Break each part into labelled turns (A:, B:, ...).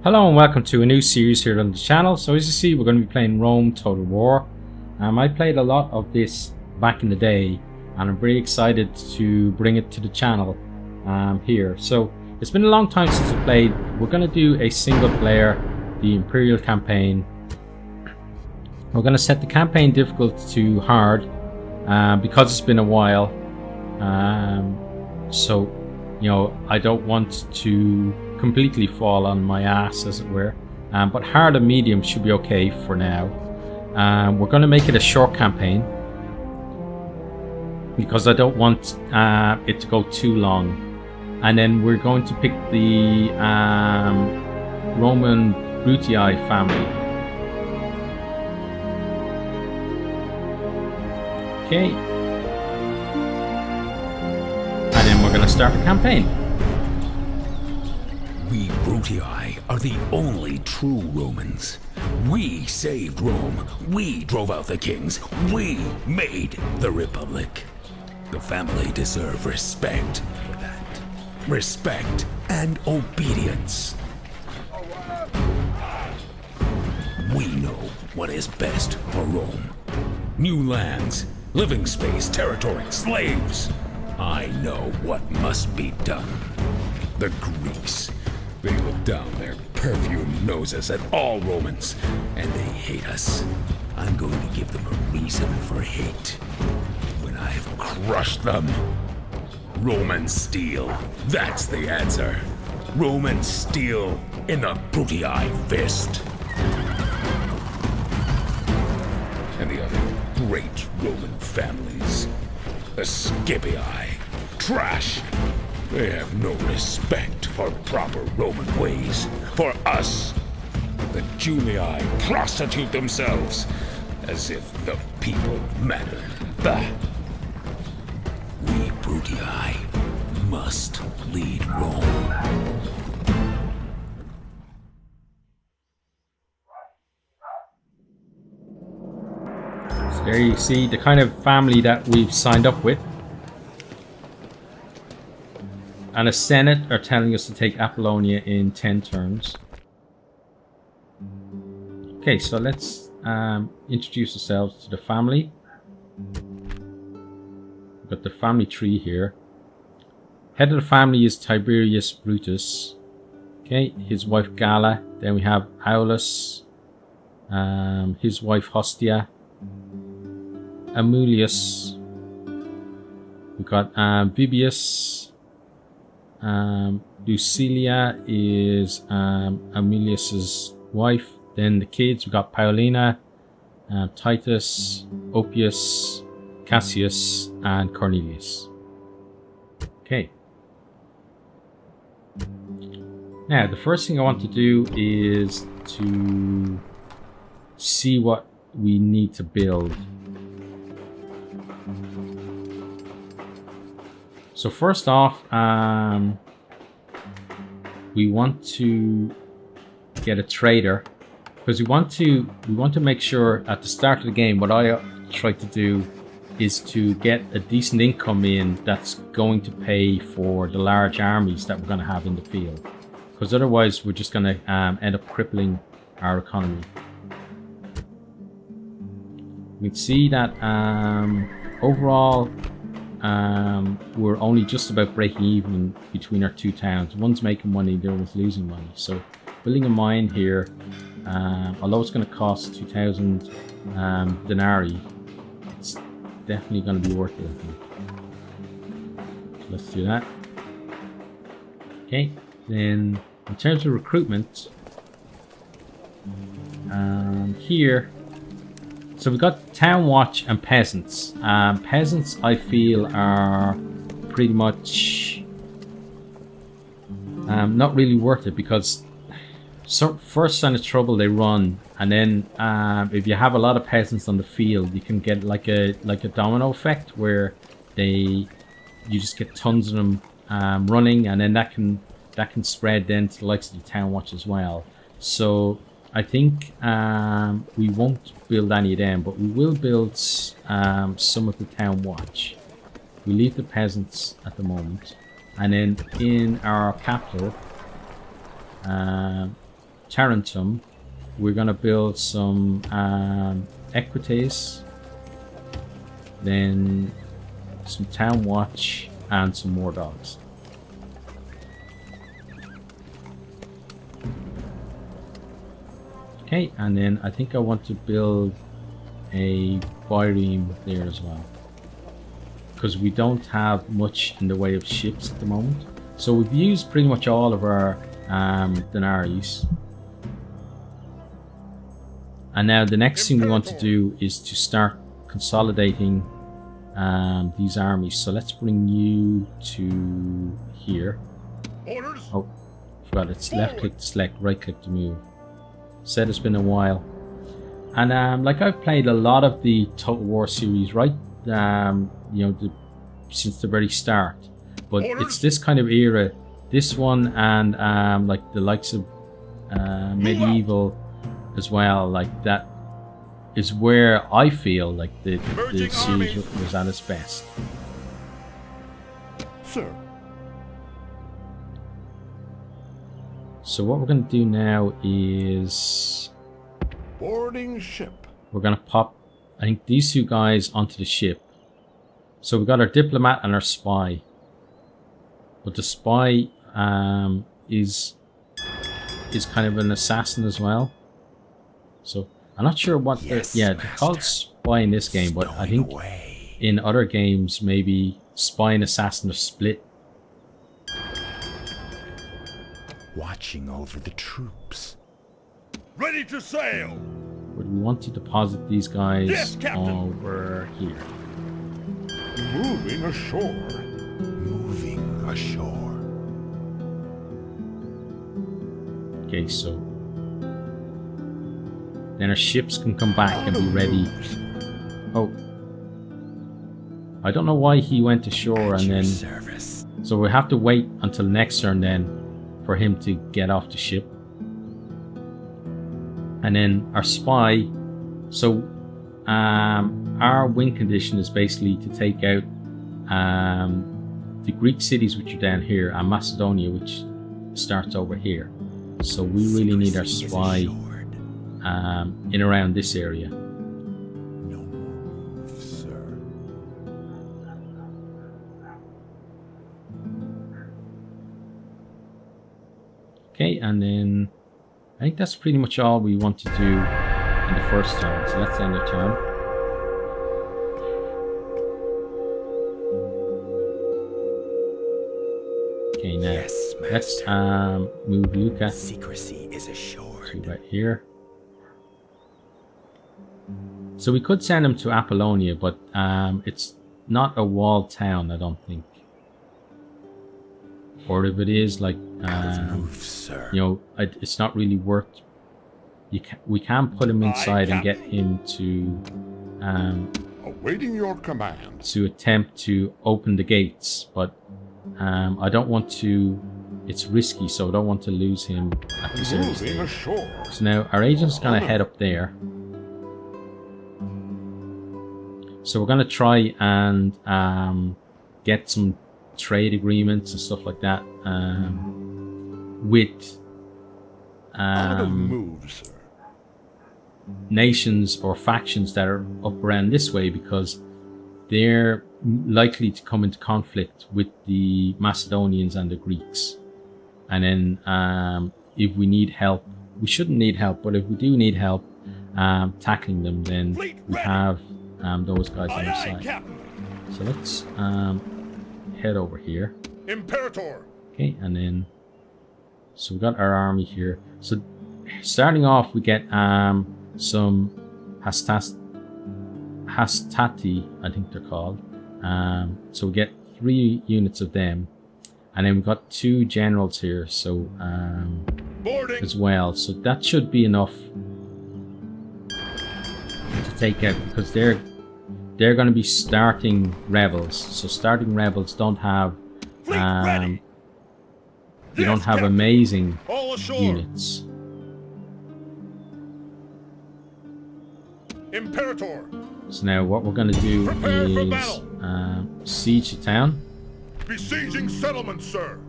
A: Hello and welcome to a new series here on the channel. So as you see, we're going to be playing Rome Total War. I played a lot of this back in the day and I'm very excited to bring it to the channel here. So it's been a long time since I played. We're going to do a single player, the Imperial campaign. We're going to set the campaign difficult to hard because it's been a while. So, you know, I don't want to completely fall on my ass, as it were, but hard and medium should be okay for now. We're going to make it a short campaign because I don't want it to go too long, and then we're going to pick the Roman Brutii family. Okay, and then we're going to start the campaign.
B: We Brutii are the only true Romans. We saved Rome. We drove out the kings. We made the Republic. The family deserve respect for that. Respect and obedience. We know what is best for Rome. New lands, living space, territory, slaves. I know what must be done. The Greeks. They look down their perfumed noses at all Romans, and they hate us. I'm going to give them a reason for hate. When I've crushed them, Roman steel, that's the answer. Roman steel in the Brutii fist. And the other great Roman families, the Scipii, trash. They have no respect for proper Roman ways. For us, the Julii prostitute themselves as if the people matter. Bah. We Brutii must lead Rome.
A: So there you see the kind of family that we've signed up with. And the Senate are telling us to take Apollonia in 10 turns. Okay, so let's introduce ourselves to the family. We've got the family tree here. Head of the family is Tiberius Brutus. Okay, his wife Galla. Then we have Aulus, his wife Hostia, Amulius. We've got Vibius. Lucilia is Amulius's wife. Then the kids, we got Paulina, Titus, Oppius, Cassius, and Cornelius. Okay. Now, the first thing I want to do is to see what we need to build. So first off, we want to get a trader because we want to make sure at the start of the game. What I try to do is to get a decent income in that's going to pay for the large armies that we're going to have in the field, because otherwise we're just going to end up crippling our economy. We can see that overall. We're only just about breaking even between our two towns. One's making money, the other one's losing money. So building a mine here, although it's going to cost 2,000 denarii, it's definitely going to be worth it, I think. So let's do that. Okay, then in terms of recruitment, here, so we've got Town Watch and Peasants. Peasants, I feel, are pretty much not really worth it because first sign of trouble they run, and then if you have a lot of peasants on the field, you can get like a domino effect where you just get tons of them running, and then that can spread then to the likes of the Town Watch as well. So I think we won't build any of them, but we will build some of the Town Watch. We leave the peasants at the moment, and then in our capital Tarentum, we're gonna build some Equites, then some Town Watch, and some more dogs. Okay, and then I think I want to build a Bardon there as well, because we don't have much in the way of ships at the moment. So we've used pretty much all of our denarii. And now the next thing we want to do is to start consolidating these armies. So let's bring you to here. Oh, forgot it's left click to select, right click to move. Said it's been a while. And like I've played a lot of the Total War series, right? You know, since the very start. But it's this kind of era, this one and like the likes of Medieval as well, like that is where I feel like the series was at its best.
C: Sir.
A: So what we're going to do now is
C: Boarding ship.
A: we're going to pop, I think, these two guys onto the ship. So we've got our diplomat and our spy. But the spy is kind of an assassin as well. So I'm not sure what they're called spy in this game, but I think in other games maybe spy and assassin are split.
C: Watching over the troops.
D: Ready to sail!
A: But we want to deposit these guys
D: Captain.
A: over here.
C: Moving ashore. Moving ashore.
A: Okay, so then our ships can come back and be ready. Oh, I don't know why he went ashore and then so we have to wait until next turn then for him to get off the ship. And then our spy, so our win condition is basically to take out the Greek cities which are down here and Macedonia which starts over here. So we really need our spy in around this area.
C: No move, sir.
A: Okay, and then I think that's pretty much all we want to do in the first turn. So let's end the turn. Okay, now let's move Luca
C: Secrecy is assured.
A: to right here. So we could send him to Apollonia, but it's not a walled town, I don't think. Or if it is, like, you know, it's not really worth. We can put him inside and get him to
C: Awaiting your command.
A: to attempt to open the gates, but I don't want to. It's risky, so I don't want to lose him at this early
C: Moving
A: stage.
C: ashore.
A: So now our agent's gonna head up there. So we're gonna try and get some trade agreements and stuff like that with
C: Out of move, sir.
A: nations or factions that are up around this way, because they're likely to come into conflict with the Macedonians and the Greeks. And then if we need help, we shouldn't need help, but if we do need help tackling them, then we have those guys on our side.
D: Captain.
A: So let's head over here.
D: Imperator.
A: Okay, and then so we got our army here. So starting off, we get some hastati, I think they're called. So we get 3 units of them, and then we've got 2 generals here. So
D: Boarding.
A: as well. So that should be enough to take out, because they're going to be starting rebels. So starting rebels don't have
D: ready.
A: you don't
D: Yes,
A: have
D: Captain.
A: amazing
D: All ashore.
A: units.
D: Imperator.
A: So now what we're going to do
D: Prepare for
A: is
D: battle.
A: siege the town.
D: Besieging settlement, sir.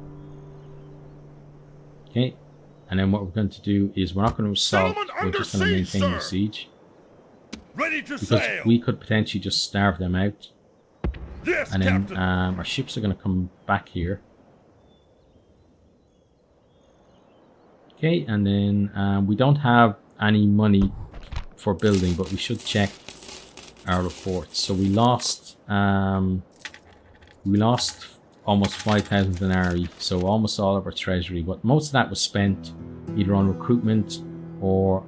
A: Okay, And then what we're going to do is we're not going to assault,
D: Gentlemen,
A: we're
D: under
A: just going to maintain the
D: siege,
A: siege.
D: Ready to
A: Because
D: sail.
A: we could potentially just starve them out.
D: Yes,
A: And then
D: Captain.
A: our ships are going to come back here. Okay, and then we don't have any money for building, but we should check our reports. So we lost almost 5,000 denarii, so almost all of our treasury, but most of that was spent either on recruitment or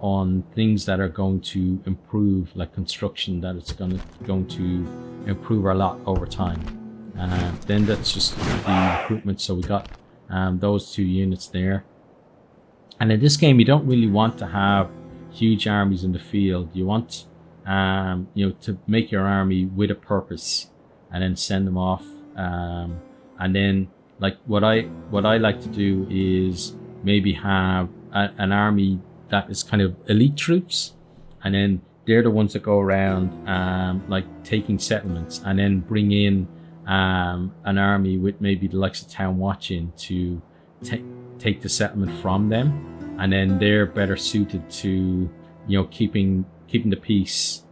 A: on things that are going to improve, like construction, that it's going to improve our lot over time. Then that's just the recruitment, so we got those 2 units there. And in this game, you don't really want to have huge armies in the field. You want to make your army with a purpose and then send them off. And then, like, what I like to do is maybe have an army that is kind of elite troops, and then they're the ones that go around like taking settlements, and then bring in an army with maybe the likes of Town Watching to take the settlement from them, and then they're better suited to keeping the peace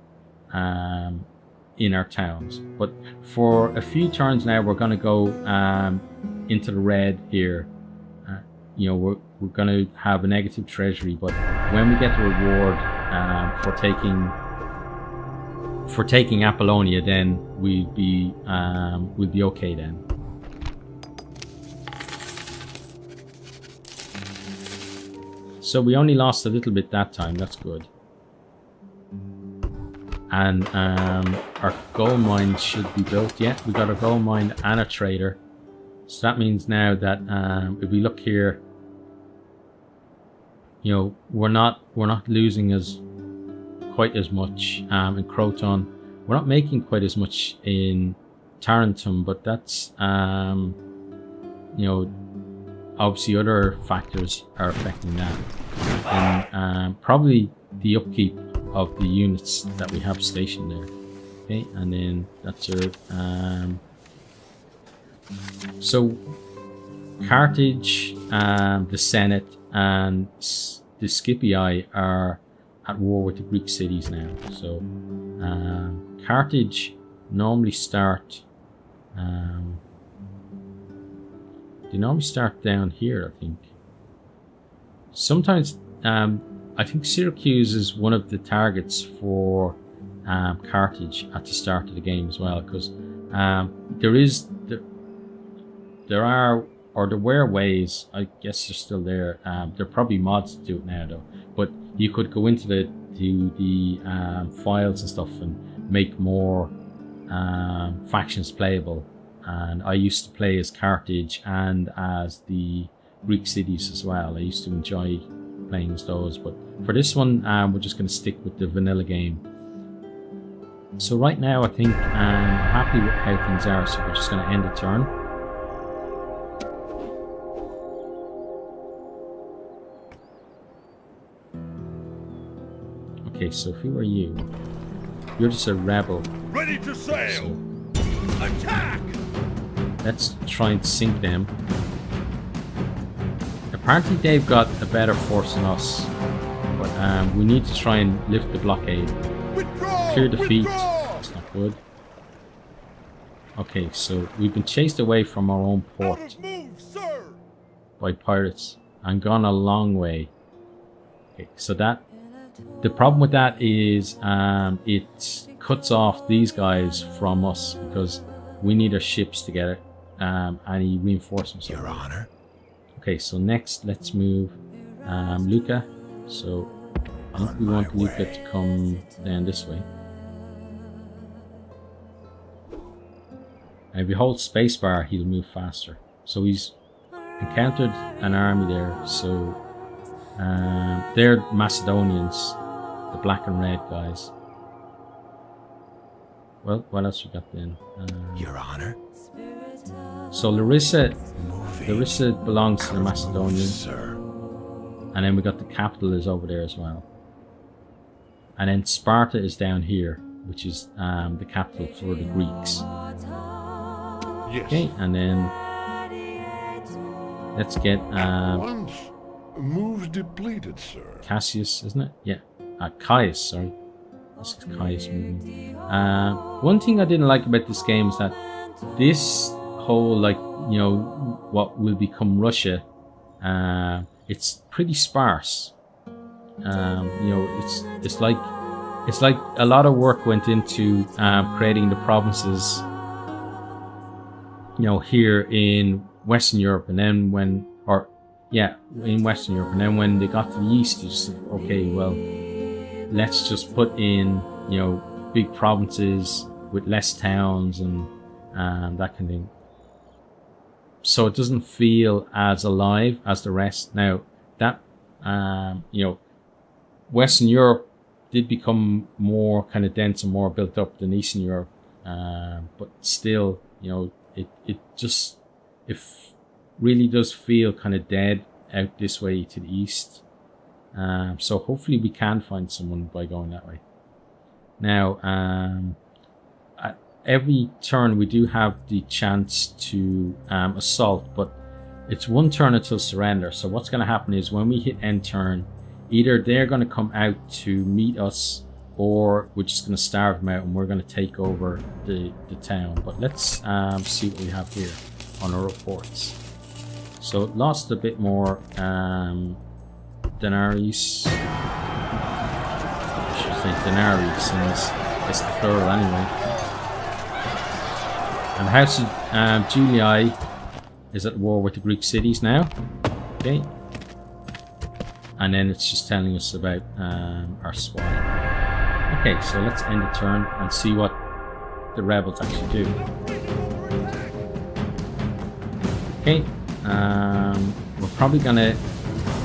A: in our towns. But for a few turns now, we're going to go into the red here. We're going to have a negative treasury, but when we get the reward for taking Apollonia, then we'll be okay then. So we only lost a little bit that time. That's good. And our gold mine should be built. Yeah, we got a gold mine and a trader. So that means now that if we look here, we're not losing quite as much in Croton. We're not making quite as much in Tarentum, but that's obviously other factors are affecting that, and probably the upkeep of the units that we have stationed there. Okay, and then that's our so Carthage, the Senate, and the Scipii are at war with the Greek cities now. So Carthage normally start down here, I think. Sometimes I think Syracuse is one of the targets for Carthage at the start of the game as well, because there were ways, I guess they're still there. There are probably mods to do it now though, but you could go into the files and stuff and make more factions playable. And I used to play as Carthage and as the Greek cities as well. I used to enjoy playing as those, but for this one we're just going to stick with the vanilla game. So right now I think I'm happy with how things are, so we're just going to end the turn. Okay, so who are you? You're just a rebel.
D: Ready to sail.
A: So
D: Attack.
A: let's try and sink them. Apparently they've got a better force than us, but we need to try and lift the blockade.
D: Withdraw.
A: Clear defeat.
D: Withdraw.
A: That's not good. Okay, so we've been chased away from our own
D: Out
A: port
D: of move, sir.
A: by pirates and gone a long way. Okay, so the problem with that is it cuts off these guys from us, because we need our ships to get any reinforcements.
C: Your Honor.
A: Okay, so next let's move Luca. So I think we want Luca to come down this way. And if you hold spacebar, he'll move faster. So he's encountered an army there. So they're Macedonians, the black and red guys. Well, what else we got then?
C: Your Honor.
A: So Larissa
C: Moving.
A: belongs to the Macedonians.
C: Sir.
A: And then we got the capital is over there as well. And then Sparta is down here, which is the capital for the Greeks.
C: Yes.
A: Okay, and then Let's get
D: Once moves depleted, sir.
A: Cassius, isn't it? Yeah. Caius, sorry. This is Caius moving. One thing I didn't like about this game is that this whole, like, you know, what will become Russia, it's pretty sparse. You know, it's like a lot of work went into creating the provinces, you know, here in Western Europe, and then in Western Europe, and then when they got to the east, you just okay, well, let's just put in, you know, big provinces with less towns and that kind of thing. So it doesn't feel as alive as the rest. Now that you know, Western Europe did become more kind of dense and more built up than Eastern Europe, but still, you know, it really does feel kind of dead out this way to the east. So hopefully we can find someone by going that way. Now, at every turn we do have the chance to assault, but it's one turn until surrender. So what's going to happen is when we hit end turn, either they're going to come out to meet us, or we're just going to starve them out and we're going to take over the town. But let's see what we have here on our reports. So it lost a bit more denaries. I should say denarii, since it's the plural anyway. And the House of Julii is at war with the Greek cities now. Okay. And then it's just telling us about our SWAT. Okay, so let's end the turn and see what the rebels actually do. Okay, we're probably gonna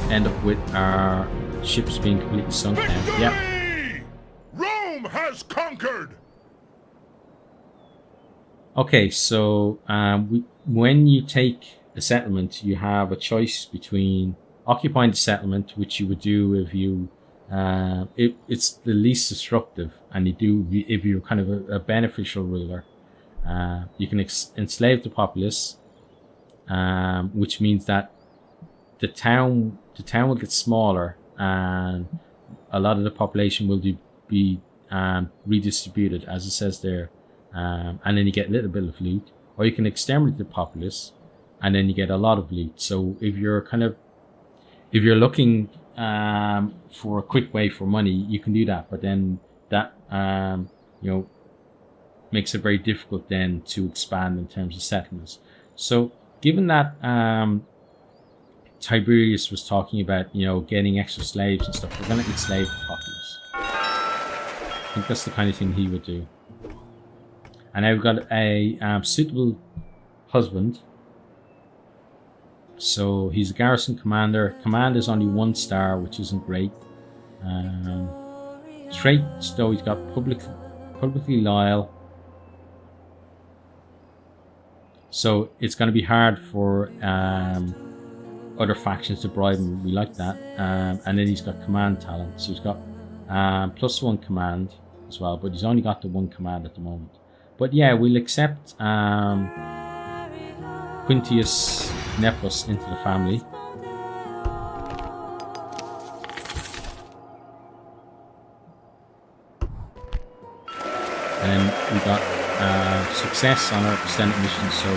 A: end up with our ships being completely sunk now. Yep.
D: Rome has conquered.
A: Okay, so when you take a settlement, you have a choice between occupying the settlement, which you would do if you it's the least disruptive, and you do if you're kind of a beneficial ruler. You can enslave the populace, which means that the town will get smaller, and a lot of the population will be redistributed, as it says there, and then you get a little bit of loot. Or you can exterminate the populace, and then you get a lot of loot. So if you're looking for a quick way for money, you can do that. But then that you know, makes it very difficult then to expand in terms of settlements. So given that Tiberius was talking about, you know, getting extra slaves and stuff, we're going to enslave the populace. I think that's the kind of thing he would do. And I've got a suitable husband. So he's a garrison commander. Command is only 1 star, which isn't great. Traits, though, he's got publicly loyal. So it's going to be hard for other factions to bribe him. We like that. And then he's got command talent. So he's got +1 command as well, but he's only got the 1 command at the moment. But yeah, we'll accept Quintius Nepos into the family. And then we got success on our extended mission, so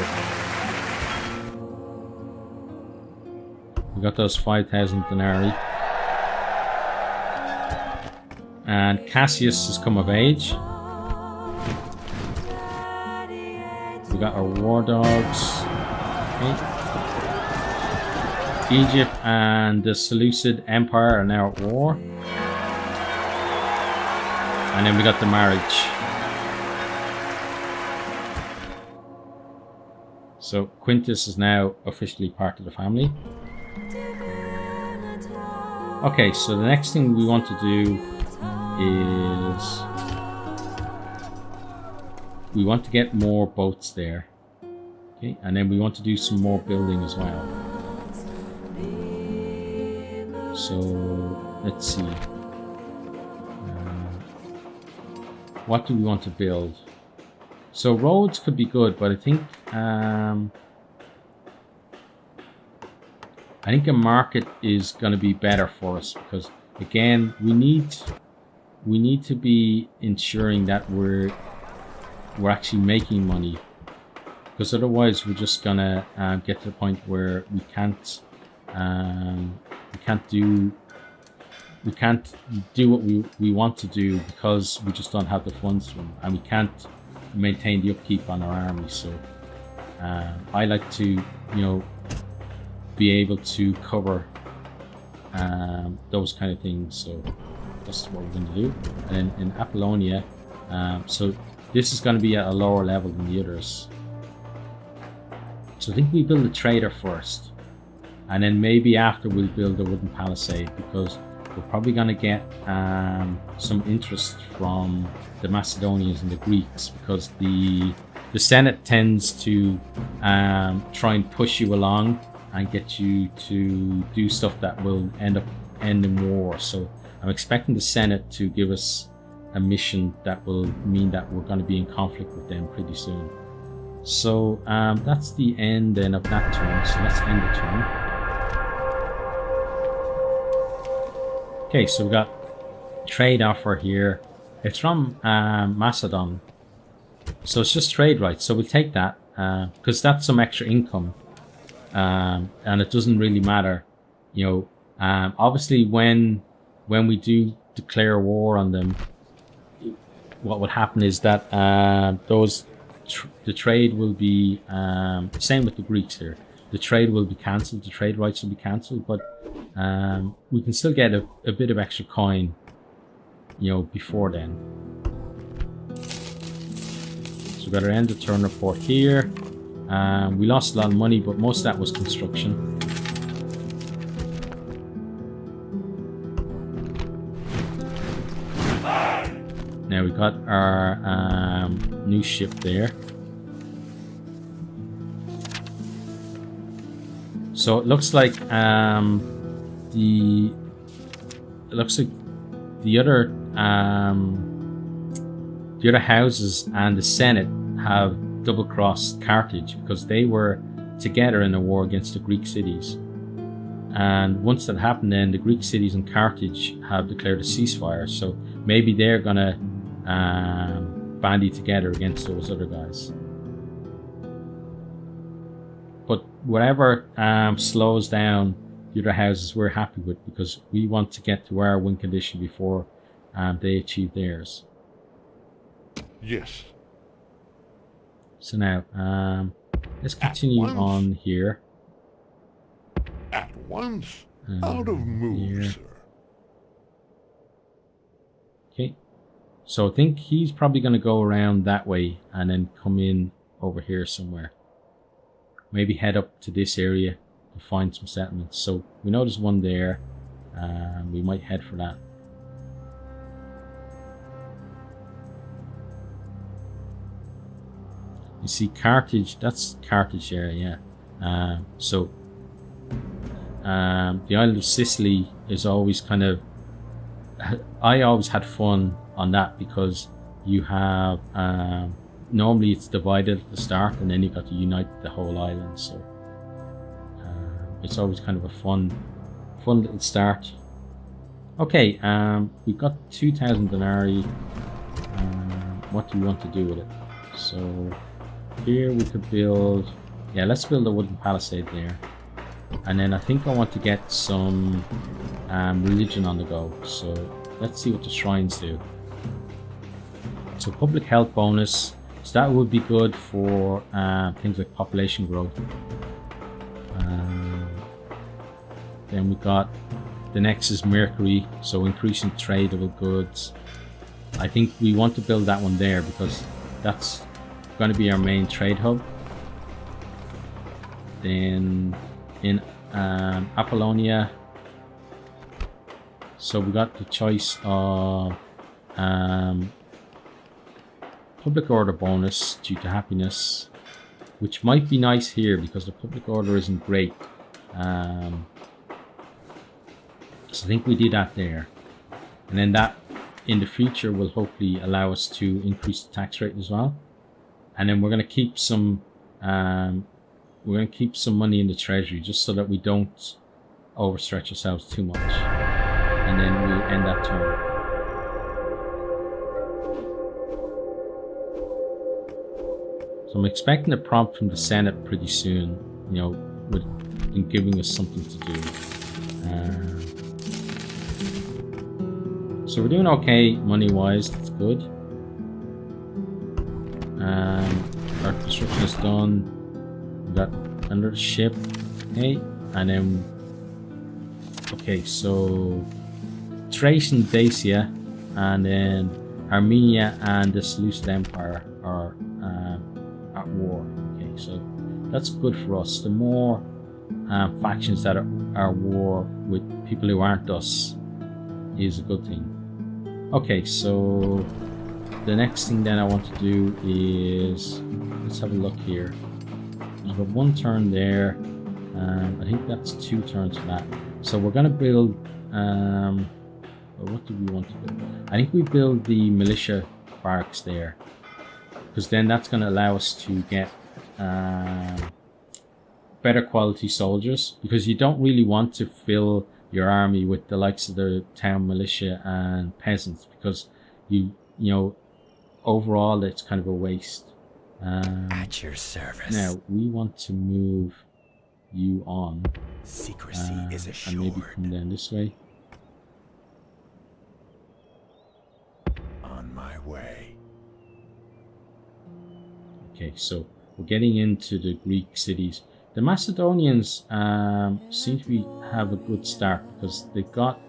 A: we got those 5,000 denarii. And Cassius has come of age. We got our war dogs. Okay. Egypt and the Seleucid Empire are now at war. And then we got the marriage. So Quintus is now officially part of the family. Okay, so the next thing we want to do is we want to get more boats there. Okay, and then we want to do some more building as well. So let's see. What do we want to build? So roads could be good, but I think I think a market is going to be better for us because, again, we need to be ensuring that we're actually making money, because otherwise we're just gonna get to the point where we can't do what we want to do because we just don't have the funds for them, and we can't maintain the upkeep on our army. So I like to, be able to cover those kind of things. So that's what we're going to do. And then in Apollonia, so this is going to be at a lower level than the others. So I think we build a trader first, and then maybe after we'll build a wooden palisade, because we're probably going to get some interest from the Macedonians and the Greeks, because the Senate tends to try and push you along and get you to do stuff that will end in war. So I'm expecting the Senate to give us a mission that will mean that we're going to be in conflict with them pretty soon. So that's the end then of that turn. So let's end the turn. Okay, so we've got trade offer here. It's from Macedon. So it's just trade rights. So we'll take that because that's some extra income. And it doesn't really matter, obviously when we do declare war on them, what would happen is that the trade will be same with the Greeks here. The trade will be cancelled. The trade rights will be cancelled, but we can still get a bit of extra coin, before then. So we've got our end of turn report here. We lost a lot of money, but most of that was construction. Now we got our new ship there. So it looks like the other houses and the Senate have double-crossed Carthage, because they were together in a war against the Greek cities. And once that happened, then the Greek cities and Carthage have declared a ceasefire. So maybe they're gonna bandy together against those other guys. But whatever slows down the other houses, we're happy with, because we want to get to our win condition before they achieve theirs.
D: Yes.
A: So now, let's continue on here.
D: At once. Out of move,
A: here.
D: sir.
A: Okay. So I think he's probably going to go around that way and then come in over here somewhere. Maybe head up to this area to find some settlements. So we know there's one there. We might head for that. You see Carthage, that's Carthage area, yeah. So the island of Sicily is always kind of, I always had fun on that, because you have, normally it's divided at the start and then you've got to unite the whole island. So it's always kind of a fun little start. Okay, we've got 2,000 denarii. What do we want to do with it? So here we could build, let's build a wooden palisade there. And then I think I want to get some religion on the go. So let's see what the shrines do. So public health bonus, so that would be good for things like population growth. Then we got the next is Mercury, so increasing tradable goods. I think we want to build that one there, because that's going to be our main trade hub. Then in Apollonia, so we got the choice of public order bonus due to happiness, which might be nice here because the public order isn't great. So I think we did that there, and then that in the future will hopefully allow us to increase the tax rate as well. And then we're going to keep some money in the treasury, just so that we don't overstretch ourselves too much. And then we'll end that turn. So I'm expecting a prompt from the Senate pretty soon, you know, in giving us something to do. So we're doing okay money-wise, that's good. Our construction is done. We got another ship, okay, and then okay, so Thracian Dacia, and then Armenia and the Seleucid Empire are at war. Okay, so that's good for us. The more factions that are at war with people who aren't us is a good thing. Okay, so the next thing then I want to do is, let's have a look here. I've got one turn there. I think that's 2 turns for that. So we're going to build, what do we want to do? I think we build the militia barracks there, because then that's going to allow us to get better quality soldiers, because you don't really want to fill your army with the likes of the town militia and peasants, because you know, overall it's kind of a waste.
C: At your service.
A: Now we want to move you on.
C: Secrecy is assured.
A: And maybe come down this way.
C: On my way.
A: Okay, so we're getting into the Greek cities. The Macedonians seem to have a good start, because they've got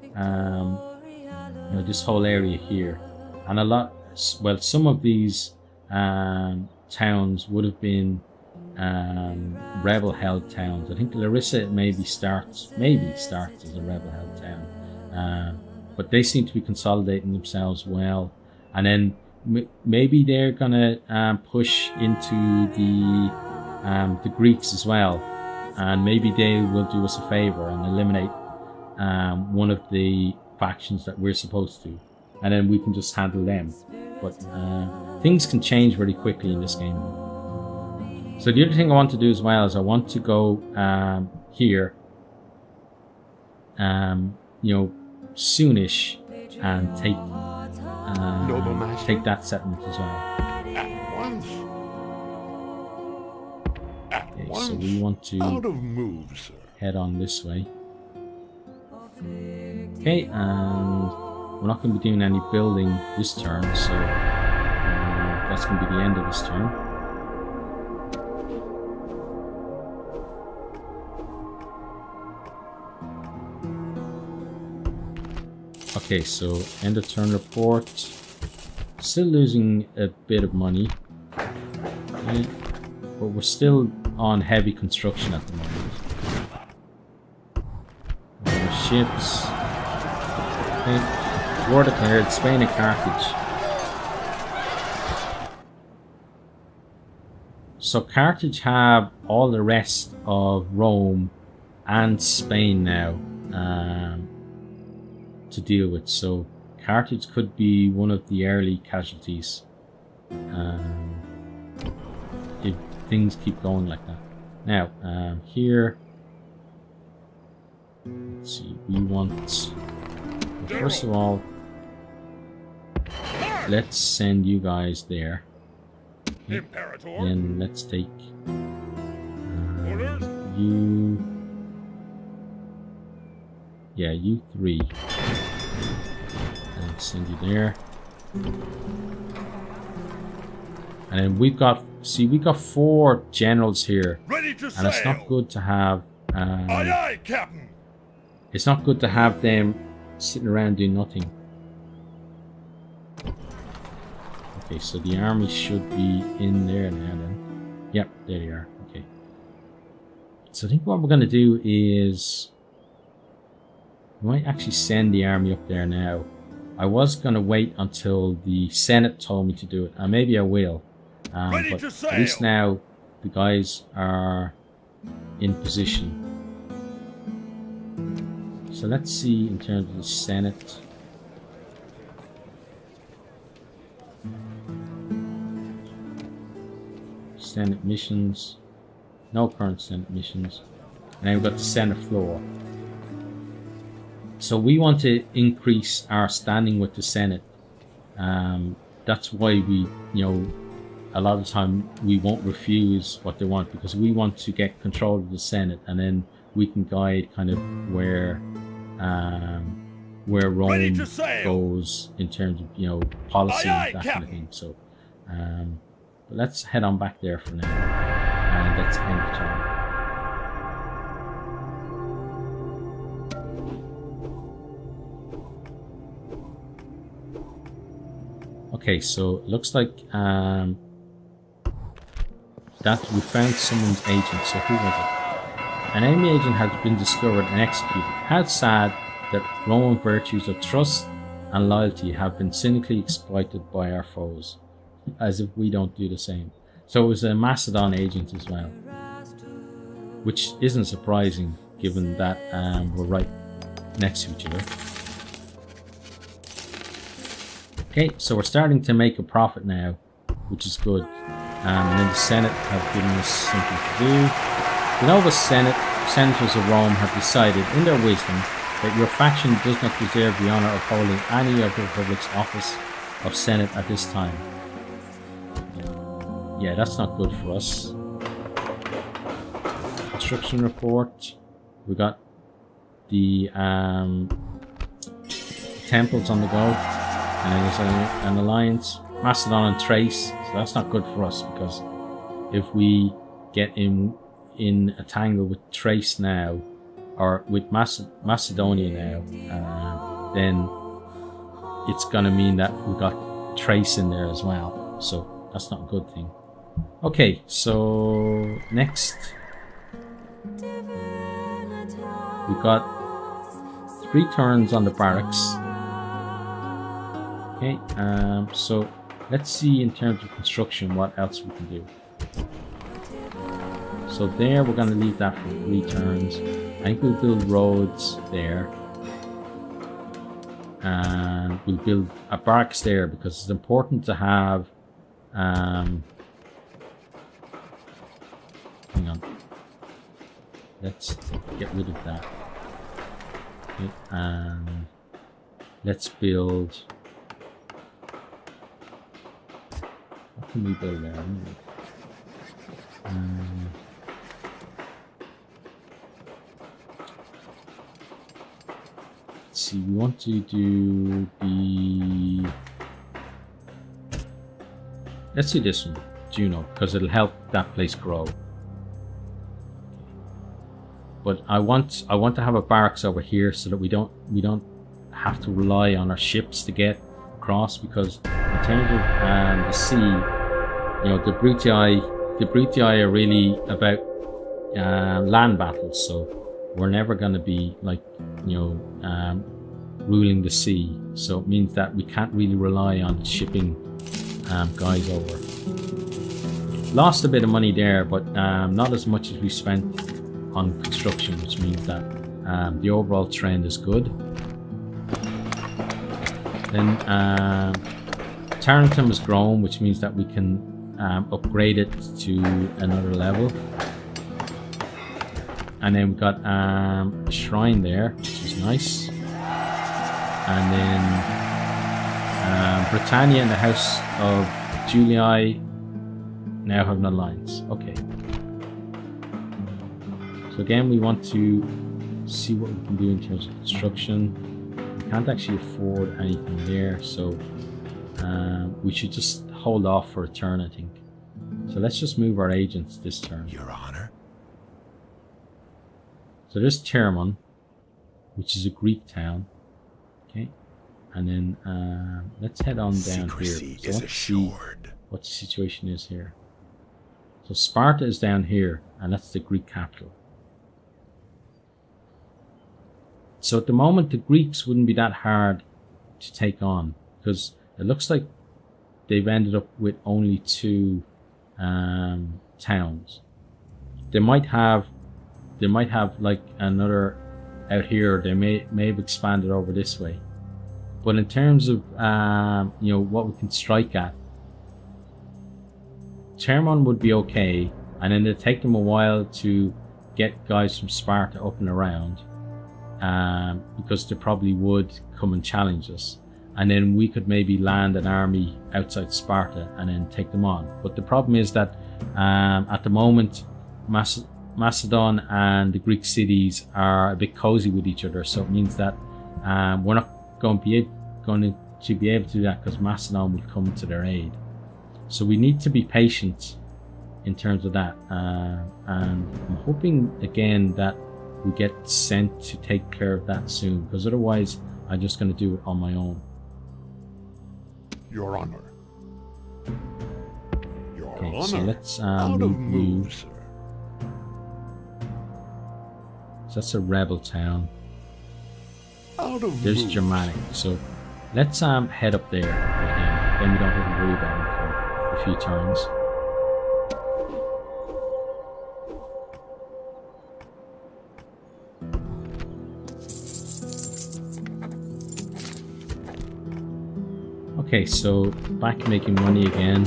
A: you know, this whole area here, and a lot. Well, some of these towns would have been rebel-held towns. I think Larissa maybe starts as a rebel-held town, but they seem to be consolidating themselves well, and then maybe they're gonna push into the Greeks as well, and maybe they will do us a favor and eliminate one of the factions that we're supposed to, and then we can just handle them. But things can change very quickly in this game. So the other thing I want to do as well is I want to go here, you know, soonish, and take that settlement as well.
D: At once. At
A: Okay,
D: once.
A: so we want to
D: Out of move, sir.
A: head on this way. Okay, and we're not going to be doing any building this turn, so that's going to be the end of this turn. Okay, so end of turn report. Still losing a bit of money, okay, but we're still on heavy construction at the moment. More ships. Okay. War declared, Spain and Carthage. So Carthage have all the rest of Rome and Spain now to deal with. So Carthage could be one of the early casualties if things keep going like that. Now, here, let's see, we want, well, first of all, let's send you guys there.
B: Imperator.
A: Then let's take
B: Orders.
A: you. Yeah, you 3. And send you there. And then we've got, see, we got 4 generals here,
B: Ready to
A: and
B: sail.
A: it's not good to have.
B: Aye, aye, Captain.
A: It's not good to have them sitting around doing nothing. Okay, so the army should be in there now then. Yep, there they are. Okay. So I think what we're going to do is, we might actually send the army up there now. I was going to wait until the Senate told me to do it, and maybe I will.
B: Ready
A: But
B: to
A: at least
B: sail.
A: now the guys are in position. So let's see in terms of the Senate. Senate missions. No current Senate missions. And then we've got the Senate floor. So we want to increase our standing with the Senate. That's why we, a lot of the time we won't refuse what they want, because we want to get control of the Senate, and then we can guide kind of where Rome goes in terms of policy, that kind of thing. So but let's head on back there for now, and let's end the turn. Okay, so it looks like that we found someone's agent. So who was it? An enemy agent has been discovered and executed. How sad that Roman virtues of trust and loyalty have been cynically exploited by our foes, as if we don't do the same. So it was a Macedon agent as well, which isn't surprising given that we're right next to each other. Okay, so we're starting to make a profit now, which is good. And then the Senate have given us something to do. The noble senators of Rome have decided, in their wisdom, that your faction does not deserve the honour of holding any of the Republic's office of Senate at this time. Yeah, that's not good for us. Construction report. We got the temples on the go. And then there's an alliance, Macedon and Thrace. So that's not good for us, because if we get in a tangle with Thrace now, or with Macedonia now, then it's gonna mean that we got Thrace in there as well. So that's not a good thing. Okay, so next we got 3 turns on the barracks. Okay, so let's see in terms of construction what else we can do. So there, we're going to leave that for 3 turns. I think we'll build roads there. And we'll build a barracks there, because it's important to have... hang on. Let's get rid of that. Okay, and let's build... What can we build there? Let's see, we want to do the... Let's do this one, Juno, because it'll help that place grow. But I want to have a barracks over here so that we don't have to rely on our ships to get across, because in terms of the sea, the Brutii are really about land battles, so we're never going to be like ruling the sea. So it means that we can't really rely on shipping guys over. Lost a bit of money there, but not as much as we spent on construction, which means that the overall trend is good. Then Tarentum has grown, which means that we can upgrade it to another level. And then we've got a shrine there, which is nice. And then Britannia and the House of Julii now have an alliance. Okay. So again, we want to see what we can do in terms of construction. We can't actually afford anything there, so we should just hold off for a turn, I think. So let's just move our agents this turn.
C: Your Honor.
A: So there's Termon, which is a Greek town. Okay. And then let's head on down
C: Secrecy
A: here. So
C: is
A: let's see
C: assured.
A: what the situation is here. So Sparta is down here, and that's the Greek capital. So at the moment, the Greeks wouldn't be that hard to take on, because it looks like they've ended up with only 2 towns. They might have like another out here. They may have expanded over this way. But in terms of what we can strike at, Termon would be okay, and then it'd take them a while to get guys from Sparta up and around. because they probably would come and challenge us. And then we could maybe land an army outside Sparta and then take them on. But the problem is that at the moment, Macedon and the Greek cities are a bit cozy with each other. So it means that we're not going to be able to do that because Macedon will come to their aid. So we need to be patient in terms of that. And I'm hoping again that we get sent to take care of that soon, because otherwise I'm just going to do it on my own.
D: Your honor. Your
A: Okay,
D: honor.
A: so let's
D: Out of
A: move you.
D: move, sir.
A: So that's a rebel town.
D: Out of
A: There's
D: move.
A: Germanic. So let's head up there with him. Then we don't have to worry about him for a few turns. Okay, so back making money again.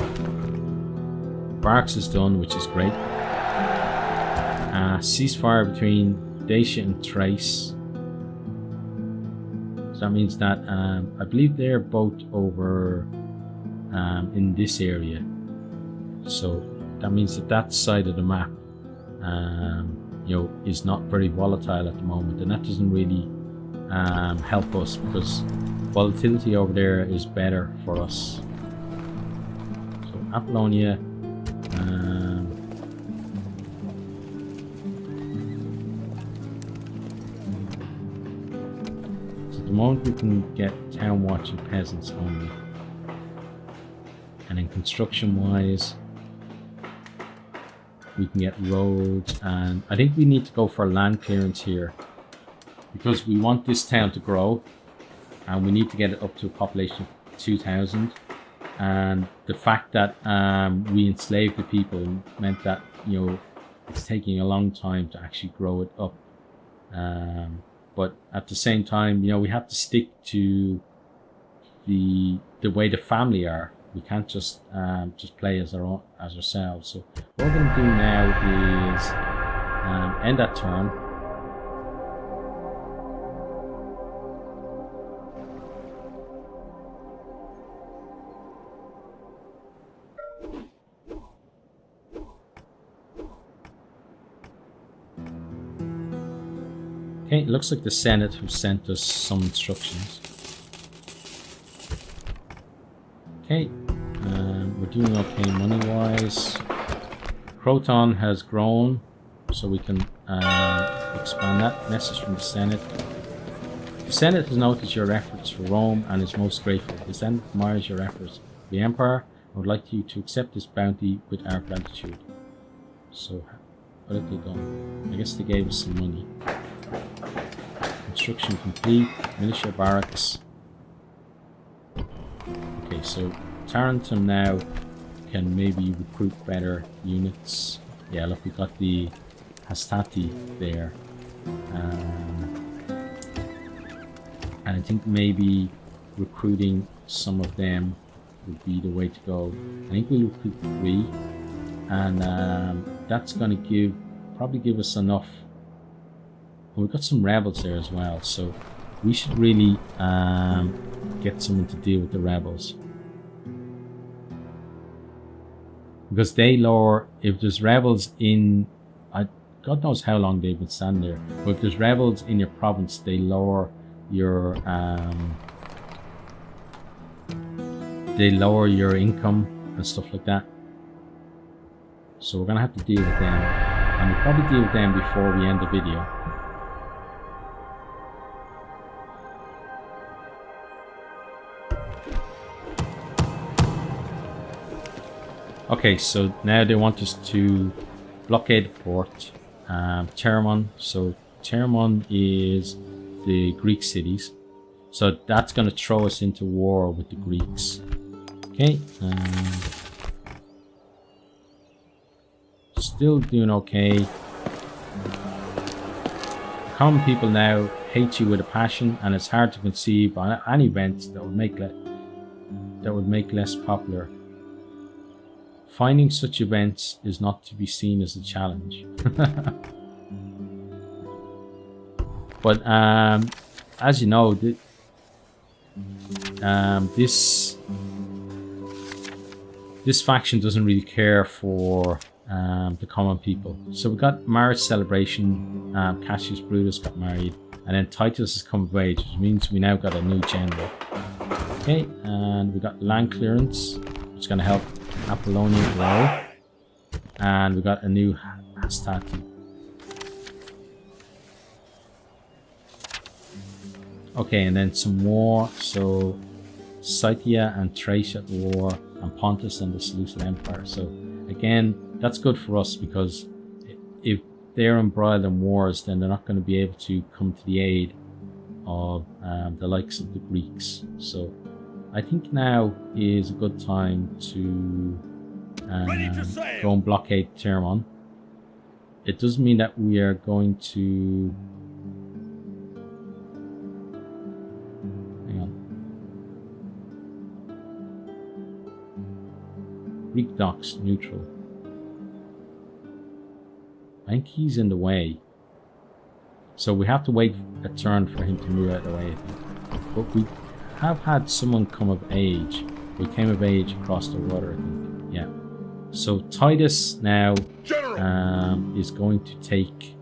A: Barracks is done, which is great. Ceasefire between Dacia and Thrace. So that means that I believe they're both over in this area. So that means that that side of the map, you know, is not very volatile at the moment, and that doesn't really help us because volatility over there is better for us. So Apollonia. So at the moment we can get town watch and peasants only. And then construction wise, we can get roads, and I think we need to go for land clearance here because we want this town to grow and we need to get it up to a population of 2,000. And the fact that we enslaved the people meant that, you know, it's taking a long time to actually grow it up. But at the same time, you know, we have to stick to the way the family are. We can't just play as ourselves. So what we're going to do now is end that turn. Okay, it looks like the Senate have sent us some instructions. Okay, we're doing okay money-wise. Croton has grown, so we can expand that. Message from the Senate. The Senate has noticed your efforts for Rome and is most grateful. The Senate admires your efforts for the Empire and would like you to accept this bounty with our gratitude. So, what have they done? I guess they gave us some money. Construction complete. Militia barracks. Okay, so Tarentum now can maybe recruit better units. Yeah, look, we got the Hastati there. And I think maybe recruiting some of them would be the way to go. I think we'll recruit 3. And that's going to probably give us enough. We've got some rebels there as well, so we should really get someone to deal with the rebels. Because they lower, if there's rebels in, God knows how long they've been standing there, but if there's rebels in your province, they lower your income and stuff like that. So we're gonna have to deal with them, and we'll probably deal with them before we end the video. Okay, so now they want us to blockade the port. Termon. So Termon is the Greek cities. So that's going to throw us into war with the Greeks. Okay. Still doing okay. Common people now hate you with a passion, and it's hard to conceive on an event that would make less popular. Finding such events is not to be seen as a challenge. But as you know, this faction doesn't really care for the common people. So we got marriage celebration. Cassius Brutus got married, and then Titus has come of age, which means we now got a new general. Okay, and we got land clearance, which is going to help Apollonia grow, and we got a new Hastati. Okay, and then some more. So Scythia and Thrace at war, and Pontus and the Seleucid Empire. So again, that's good for us, because if they're embroiled in wars, then they're not going to be able to come to the aid of the likes of the Greeks. So I think now is a good time to go and blockade Thermon. It doesn't mean that we are going to... Hang on. Greek docks, neutral. I think he's in the way. So we have to wait a turn for him to move out of the way, I think. But we have had someone come of age. We came of age across the water, I think. Yeah. So Titus now is going to take...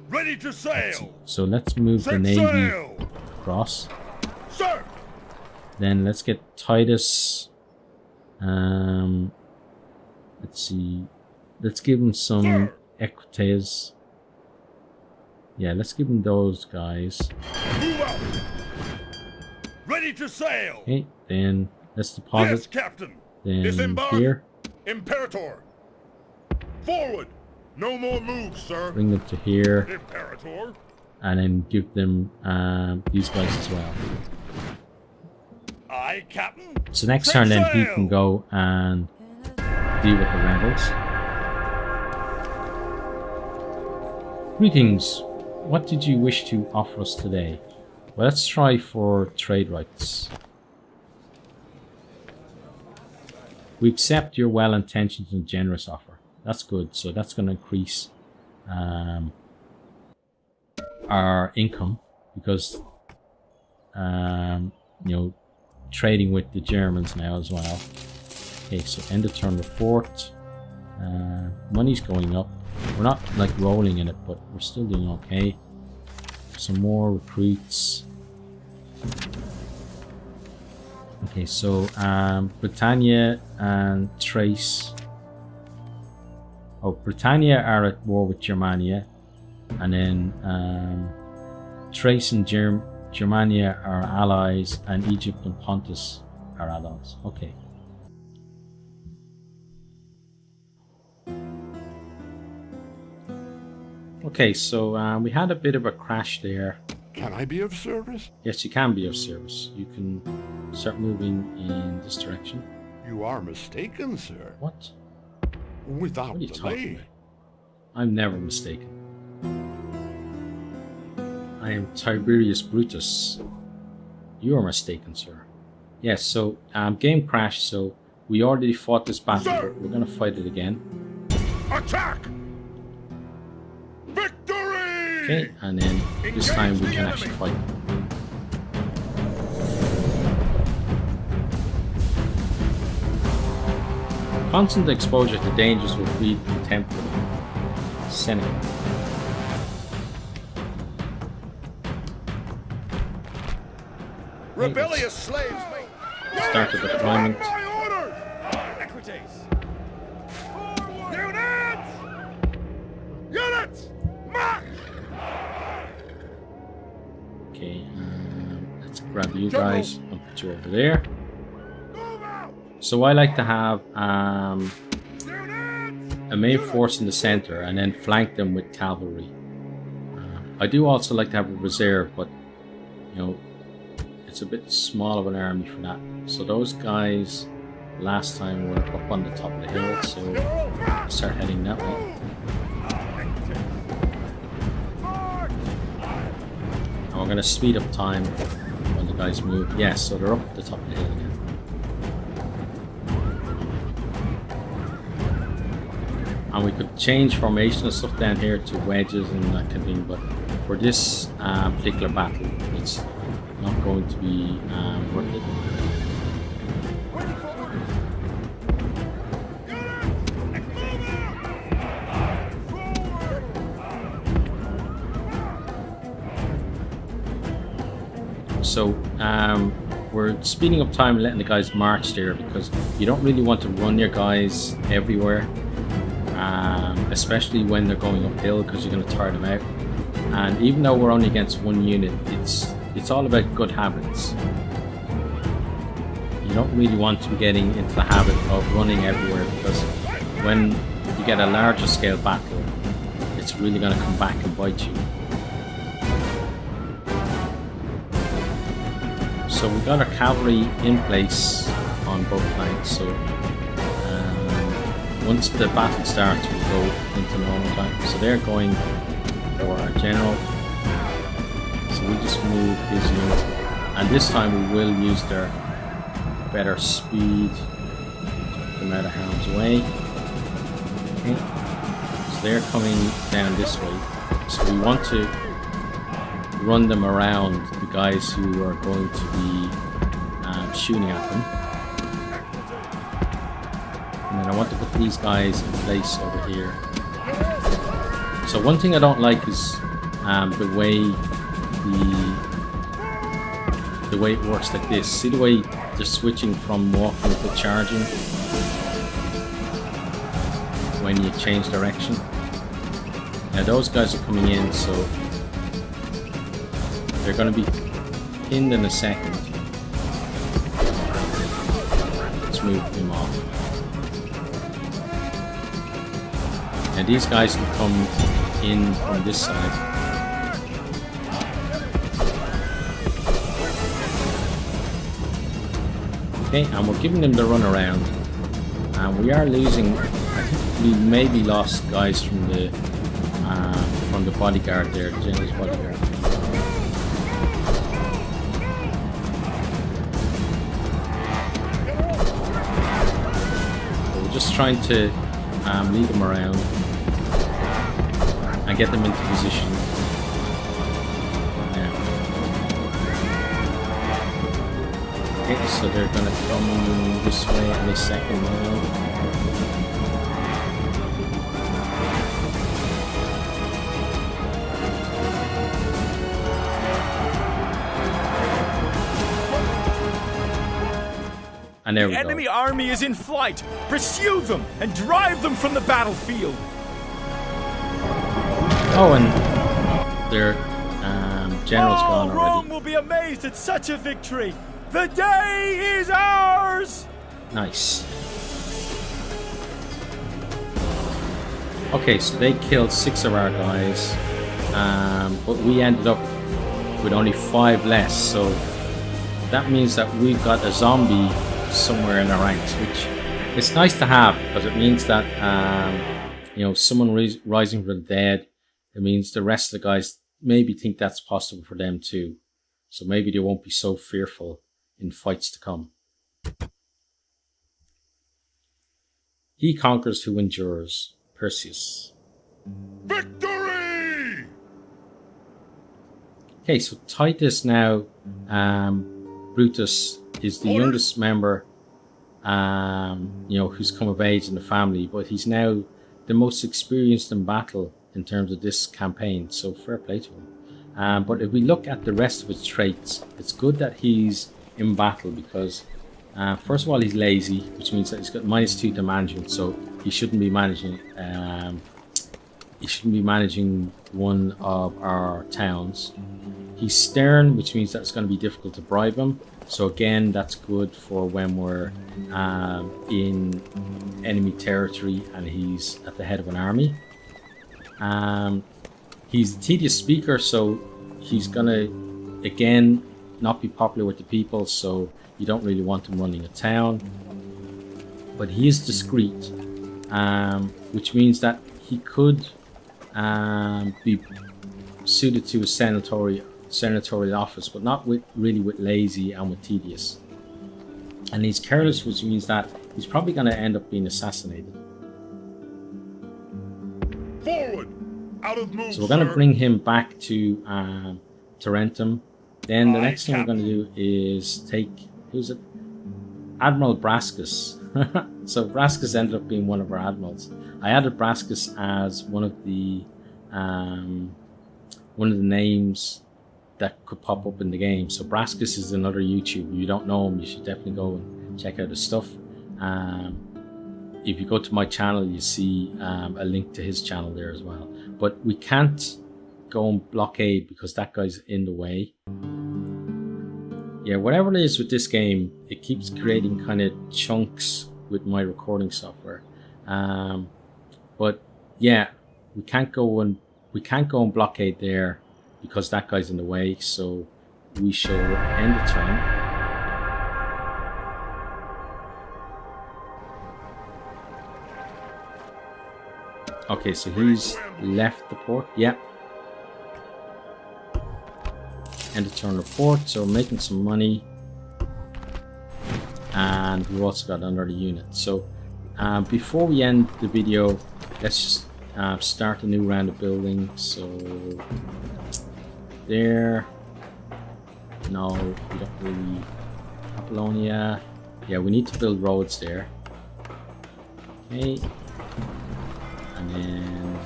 D: Ready to sail!
A: So let's move the navy across.
D: Sir!
A: Then let's get Titus... let's see. Let's give him some equites. Yeah, let's give him those guys.
D: Move out! Ready to sail!
A: Okay, then let's deposit.
D: Yes, Captain!
A: Then
D: Disembark!
A: here.
D: Imperator! Forward! No more moves, sir!
A: Bring them to here.
D: Imperator!
A: And then give them these guys as well.
D: Aye, Captain!
A: So next
D: Set
A: turn then he
D: sail!
A: can go and deal with the rebels. Greetings. What did you wish to offer us today? Well, let's try for trade rights. We accept your well-intentioned and generous offer. That's good. So that's going to increase our income, because you know, trading with the Germans now as well. Okay, so end of turn report. Money's going up. We're not like rolling in it, but we're still doing okay. Some more recruits. Okay, so Britannia and Thrace. Oh, Britannia are at war with Germania, and then Thrace and Germania are allies, and Egypt and Pontus are allies. Okay. Okay, so we had a bit of a crash there.
D: Can I be of service?
A: Yes, you can be of service. You can start moving in this direction.
D: You are mistaken, sir.
A: What?
D: Without
A: What are you talking
D: delay.
A: about? I'm never mistaken. I am Tiberius Brutus. You are mistaken, sir. Yes, so game crashed, so we already fought this battle,
D: Sir!
A: but we're going to fight it again.
D: Attack! Victory!
A: Okay, and then this time we can actually fight. Constant exposure to dangers will breed contempt for Seneca.
D: Rebellious slaves may...
A: Start the deployment.
D: My orders! Equites! Units! Units! March!
A: Okay, let's grab you guys and put you over there.
D: Move out!
A: So I like to have
D: Units!
A: a main force in the center and then flank them with cavalry. I do also like to have a reserve, but you know, it's a bit small of an army for that. So those guys last time were up on the top of the hill, so I'll start heading that way. And we're going to speed up time when the guys move. Yes, so they're up at the top of the hill again. And we could change formation and stuff down here to wedges and that kind of thing, but for this particular battle, it's not going to be worth it. So we're speeding up time and letting the guys march there, because you don't really want to run your guys everywhere, especially when they're going uphill, because you're going to tire them out. And even though we're only against one unit, it's all about good habits. You don't really want to be getting into the habit of running everywhere, because when you get a larger scale battle, it's really going to come back and bite you. So we've got our cavalry in place on both flanks, so once the battle starts we'll go into normal time. So they're going for our general, so we just move his unit, and this time we will use their better speed to put them out of harm's way. Okay. So they're coming down this way, so we want to run them around the guys who are going to be shooting at them. And then I want to put these guys in place over here. So one thing I don't like is the way it works like this. See the way they're switching from walking to charging when you change direction? Now those guys are coming in, so they're going to be pinned in a second. Let's move him off. Now these guys can come in from this side. Okay, and we're giving them the run around. And we are losing, I think we maybe lost guys from the bodyguard there, the general's bodyguard. Just trying to lead them around and get them into position. Yeah. Okay, so they're going to come this way in a second now. And there we go.
D: The enemy army is in flight. Pursue them and drive them from the battlefield.
A: Oh, and their general's gone already.
D: Rome will be amazed at such a victory. The day is ours.
A: Nice. Okay, so they killed 6 of our guys, but we ended up with only 5 less. So that means that we've got a zombie somewhere in the ranks, which it's nice to have, because it means that you know, someone rising from the dead. It means the rest of the guys maybe think that's possible for them too, so maybe they won't be so fearful in fights to come. He conquers who endures. Perseus.
D: Victory!
A: Okay, so Titus now, Brutus is the youngest member, you know, who's come of age in the family, but he's now the most experienced in battle in terms of this campaign, so fair play to him. But if we look at the rest of his traits, it's good that he's in battle, because first of all, he's lazy, which means that he's got -2 to management, so he shouldn't be managing one of our towns. He's stern, which means that it's going to be difficult to bribe him. So again, that's good for when we're in enemy territory and he's at the head of an army. He's a tedious speaker, so he's gonna again not be popular with the people, so you don't really want him running a town. But he is discreet, which means that he could be suited to a senatorial office, but not really with lazy and with tedious. And he's careless, which means that he's probably going to end up being assassinated.
D: Forward!
E: Out of move,
A: So we're going to
E: sir.
A: bring him back to Tarentum. Then the next thing we're going to do is take, who's it? Admiral Braskus. So Braskus ended up being one of our admirals. I added Braskus as one of the names that could pop up in the game. So Braskus is another YouTuber. If you don't know him, you should definitely go and check out his stuff. If you go to my channel, you see a link to his channel there as well. But we can't go and blockade because that guy's in the way. Yeah, whatever it is with this game, it keeps creating kind of chunks with my recording software. But yeah, we can't go and blockade there because that guy's in the way. So we shall end the turn. Okay, so he's left the port. Yep. End the turn report. So we're making some money. And we've also got another unit. So before we end the video, let's just start a new round of building. So there. No, we don't really. Apollonia. Yeah, we need to build roads there. Okay. And then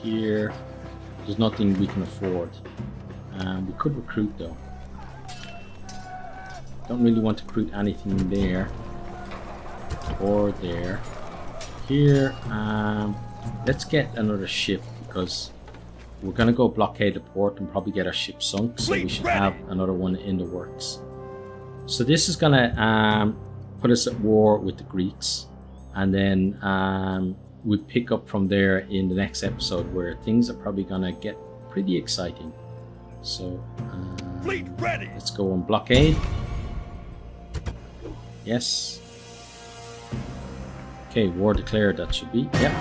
A: here, there's nothing we can afford. We could recruit though. Don't really want to recruit anything there or there. Here, let's get another ship because we're gonna go blockade the port and probably get our ship sunk. So we should have another one in the works. So this is gonna put us at war with the Greeks, and then we pick up from there in the next episode where things are probably gonna get pretty exciting. So
E: Fleet ready.
A: let's go on blockade. Yes. Okay, war declared. That should be. Yep.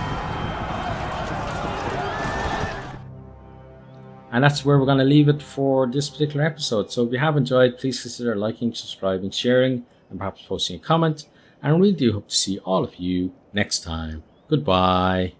A: And that's where we're going to leave it for this particular episode. So if you have enjoyed, please consider liking, subscribing, sharing, and perhaps posting a comment. And I really do hope to see all of you next time. Goodbye.